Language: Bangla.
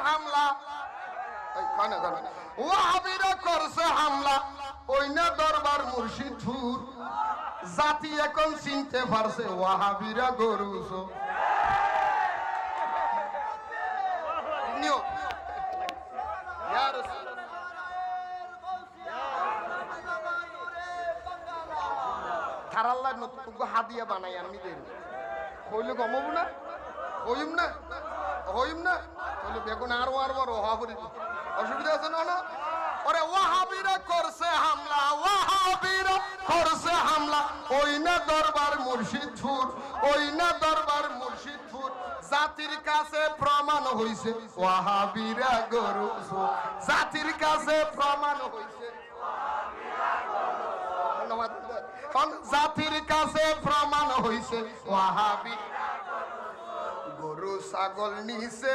হামলা ওয়াহাবিরা করছে হামলা ওই না দরবার মুর্শিদপুর জাতি এখন চিনতে পারছে ওয়াহাবিরা গরুস থারাল্লা নতুন হাদিয়া বানাই আমি দেন কইলে কমাবো না হইম না হইম না কইলে বেগুন আরো আরো হহাবরি অসুবিধা আছে না ওরে ওয়াহাবিরা করছে হামলা ওয়াহাবিরা করছে হামলা ওই না দরবার মুর্শিদপুর ওই না দরবার মুর্শিদপুর জাতির কাছে প্রমাণ হইছে ওয়াহাবিরা গরু জাতির কাছে প্রমাণ হইছে জাতির কাছে প্রমাণ হইছে ওয়াহাবি গরু ছাগল নিছে